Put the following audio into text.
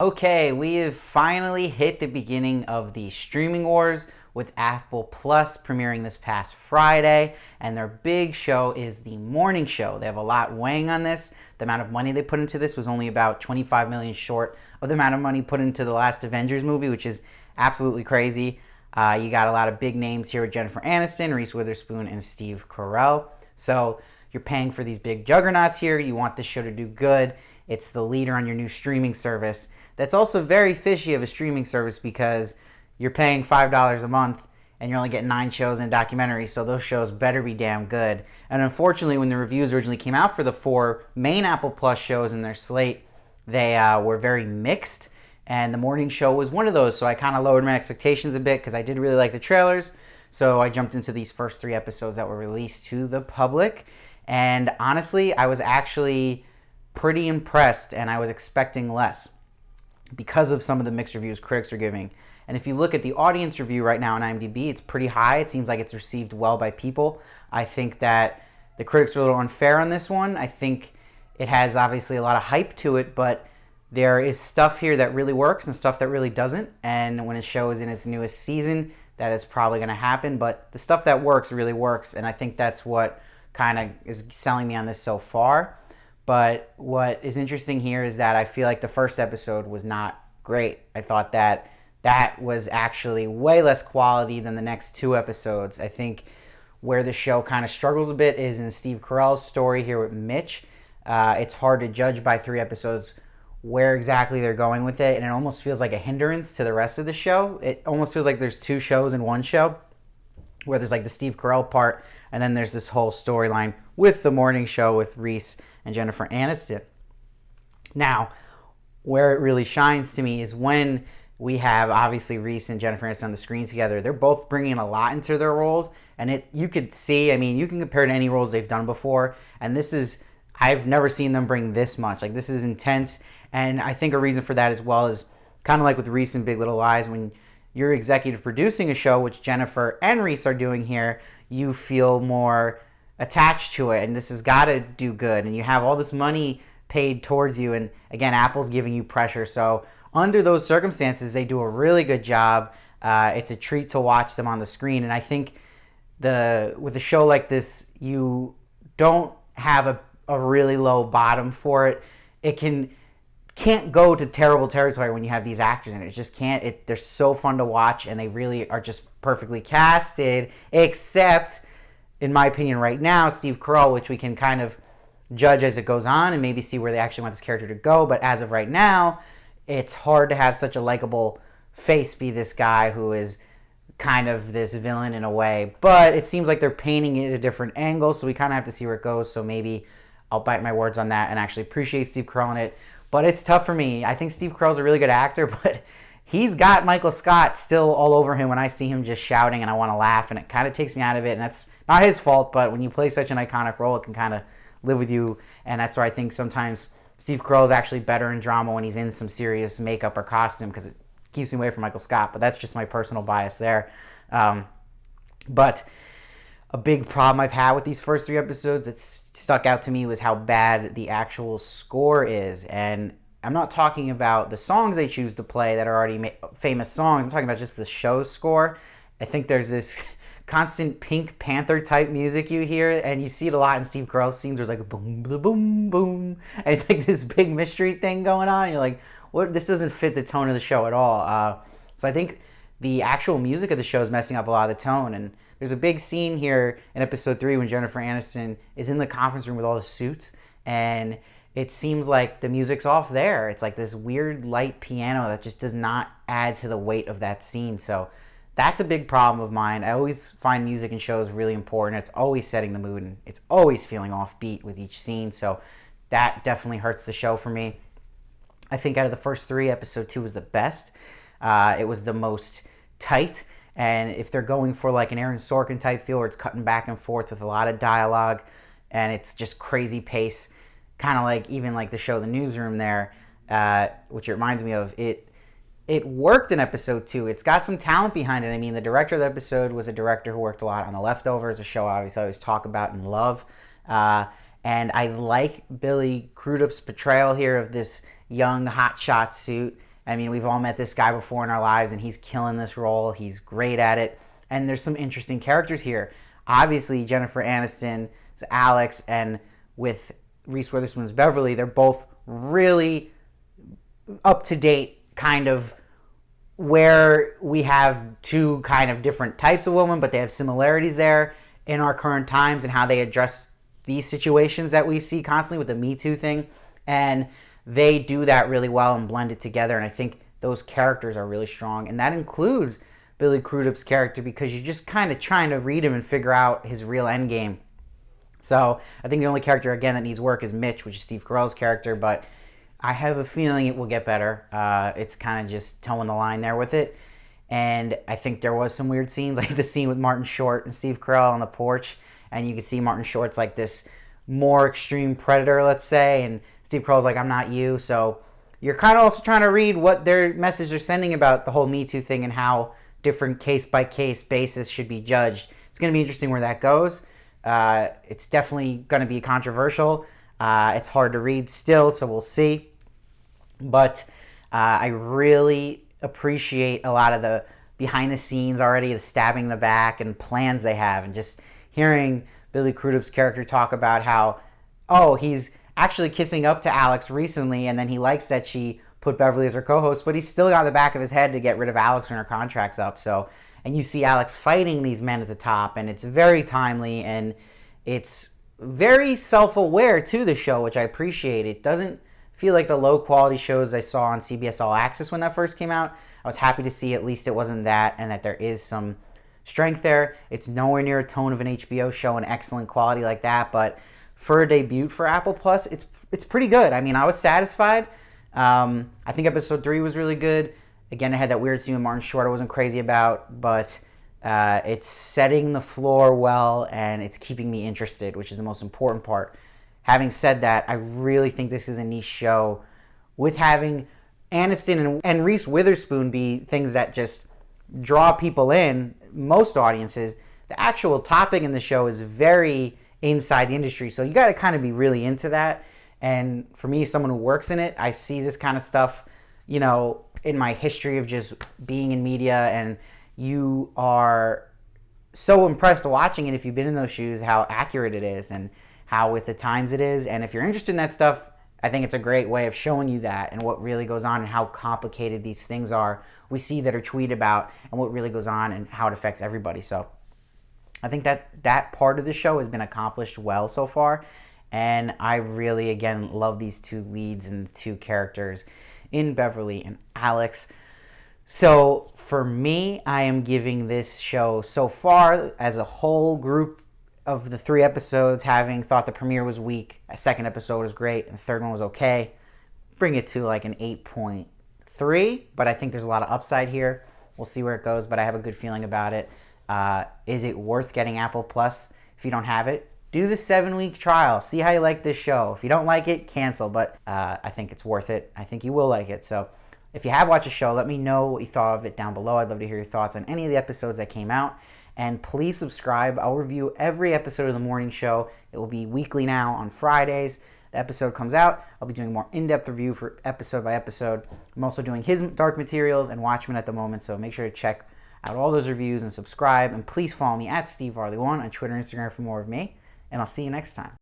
Okay, we have finally hit the beginning of the streaming wars with Apple Plus premiering this past Friday, and their big show is the morning show. They have a lot weighing on this. The amount of money they put into this was only about 25 million short of the amount of money put into the last Avengers movie, which is absolutely crazy. You got a lot of big names here with Jennifer Aniston, Reese Witherspoon, and Steve Carell. So you're paying for these big juggernauts here. You want this show to do good. It's the leader on your new streaming service. That's also very fishy of a streaming service because you're paying $5 a month and you're only getting 9 shows and a documentary, so those shows better be damn good. And unfortunately, when the reviews originally came out for the 4 main Apple Plus shows in their slate, they were very mixed, and the morning show was one of those, so I kind of lowered my expectations a bit because I did really like the trailers, so I jumped into these first 3 episodes that were released to the public, and honestly, I was actually pretty impressed, and I was expecting less because of some of the mixed reviews critics are giving. And if you look at the audience review right now on IMDb, it's pretty high. It seems like it's received well by people. I think that the critics are a little unfair on this one. I think it has obviously a lot of hype to it, but there is stuff here that really works and stuff that really doesn't. And when a show is in its newest season, that is probably going to happen. But the stuff that works really works, and I think that's what kind of is selling me on this so far. But what is interesting here is that I feel like the first episode was not great. I thought that was actually way less quality than the next 2 episodes. I think where the show kind of struggles a bit is in Steve Carell's story here with Mitch. It's hard to judge by 3 episodes where exactly they're going with it, and it almost feels like a hindrance to the rest of the show. It almost feels like there's 2 shows in one show, where there's like the Steve Carell part, and then there's this whole storyline with the morning show with Reese and Jennifer Aniston. Now, where it really shines to me is when we have obviously Reese and Jennifer Aniston on the screen together. They're both bringing a lot into their roles, and you could see, I mean, you can compare to any roles they've done before, and I've never seen them bring this much. Like, this is intense, and I think a reason for that as well is kind of like with Reese and Big Little Lies, when you're executive producing a show, which Jennifer and Reese are doing here, you feel more attached to it, and this has got to do good, and you have all this money paid towards you, and again, Apple's giving you pressure, so under those circumstances, they do a really good job. It's a treat to watch them on the screen, and I think with a show like this, you don't have a really low bottom for it. It can't go to terrible territory when you have these actors in it. It just can't. They're so fun to watch, and they really are just perfectly casted, except, in my opinion right now, Steve Carell, which we can kind of judge as it goes on and maybe see where they actually want this character to go, but as of right now, it's hard to have such a likable face be this guy who is kind of this villain in a way. But it seems like they're painting it at a different angle, so we kind of have to see where it goes. So maybe I'll bite my words on that and actually appreciate Steve Carell in it. But it's tough for me. I think Steve Carell's a really good actor, but he's got Michael Scott still all over him when I see him just shouting and I want to laugh, and it kind of takes me out of it. And that's not his fault, but when you play such an iconic role, it can kind of live with you. And that's where I think sometimes Steve Carell is actually better in drama when he's in some serious makeup or costume because it keeps me away from Michael Scott, but that's just my personal bias there. But a big problem I've had with these first 3 episodes that stuck out to me was how bad the actual score is. And I'm not talking about the songs they choose to play that are already famous songs. I'm talking about just the show score. I think there's this constant Pink Panther type music you hear, and you see it a lot in Steve Carell's scenes. There's like a boom, boom, boom, boom, and it's like this big mystery thing going on. And you're like, what? This doesn't fit the tone of the show at all. So I think the actual music of the show is messing up a lot of the tone. And there's a big scene here in episode 3 when Jennifer Aniston is in the conference room with all the suits, and it seems like the music's off there. It's like this weird light piano that just does not add to the weight of that scene. So that's a big problem of mine. I always find music in shows really important. It's always setting the mood, and it's always feeling offbeat with each scene. So that definitely hurts the show for me. I think out of the first 3, episode 2 was the best. It was the most tight. And if they're going for like an Aaron Sorkin type feel where it's cutting back and forth with a lot of dialogue and it's just crazy pace, kind of like even like the show The Newsroom there, which it reminds me of, it worked in episode 2. It's got some talent behind it. I mean, the director of the episode was a director who worked a lot on The Leftovers, a show I always talk about and love. And I like Billy Crudup's portrayal here of this young hotshot suit. I mean, we've all met this guy before in our lives, and he's killing this role. He's great at it. And there's some interesting characters here. Obviously, Jennifer Aniston's Alex, and with Reese Witherspoon's Beverly, they're both really up-to-date, kind of where we have two kind of different types of women, but they have similarities there in our current times and how they address these situations that we see constantly with the Me Too thing. And they do that really well and blend it together. And I think those characters are really strong. And that includes Billy Crudup's character, because you're just kind of trying to read him and figure out his real end game. So I think the only character, again, that needs work is Mitch, which is Steve Carell's character. But I have a feeling it will get better. It's kind of just towing the line there with it. And I think there was some weird scenes, like the scene with Martin Short and Steve Carell on the porch. And you can see Martin Short's like this more extreme predator, let's say. And Steve Carell's like, I'm not you. So you're kind of also trying to read what their message they're sending about the whole Me Too thing and how different case-by-case basis should be judged. It's going to be interesting where that goes. It's definitely going to be controversial. It's hard to read still, so we'll see. But I really appreciate a lot of the behind the scenes already, the stabbing in the back and plans they have, and just hearing Billy Crudup's character talk about how, he's actually kissing up to Alex recently, and then he likes that she put Beverly as her co-host, but he's still got the back of his head to get rid of Alex when her contract's up. So, and you see Alex fighting these men at the top, and it's very timely, and it's very self-aware to the show, which I appreciate. It doesn't feel like the low-quality shows I saw on CBS All Access when that first came out. I was happy to see at least it wasn't that, and that there is some strength there. It's nowhere near a tone of an HBO show and excellent quality like that, but for a debut for Apple Plus, it's pretty good. I mean, I was satisfied. I think episode 3 was really good. Again, I had that weird scene with Martin Short I wasn't crazy about, but it's setting the floor well, and it's keeping me interested, which is the most important part. Having said that, I really think this is a niche show, with having Aniston and Reese Witherspoon be things that just draw people in, most audiences. The actual topic in the show is very inside the industry, so you got to kind of be really into that. And for me, someone who works in it, I see this kind of stuff, in my history of just being in media, and you are so impressed watching it if you've been in those shoes, how accurate it is and how with the times it is. And if you're interested in that stuff, I think it's a great way of showing you that and what really goes on and how complicated these things are we see that are tweeted about, and what really goes on and how it affects everybody. So I think that part of the show has been accomplished well so far. And I really, again, love these two leads and the two characters in Beverly and Alex. So for me, I am giving this show so far as a whole group of the 3 episodes, having thought the premiere was weak, a second episode was great, and the third one was okay, bring it to like an 8.3, but I think there's a lot of upside here. We'll see where it goes, but I have a good feeling about it. Is it worth getting Apple Plus if you don't have it? Do the 7-week trial. See how you like this show. If you don't like it, cancel. But I think it's worth it. I think you will like it. So if you have watched the show, let me know what you thought of it down below. I'd love to hear your thoughts on any of the episodes that came out. And please subscribe. I'll review every episode of The Morning Show. It will be weekly now on Fridays. The episode comes out. I'll be doing more in-depth review for episode by episode. I'm also doing his Dark Materials and Watchmen at the moment. So make sure to check out all those reviews and subscribe. And please follow me at Steve Varley1 on Twitter and Instagram for more of me. And I'll see you next time.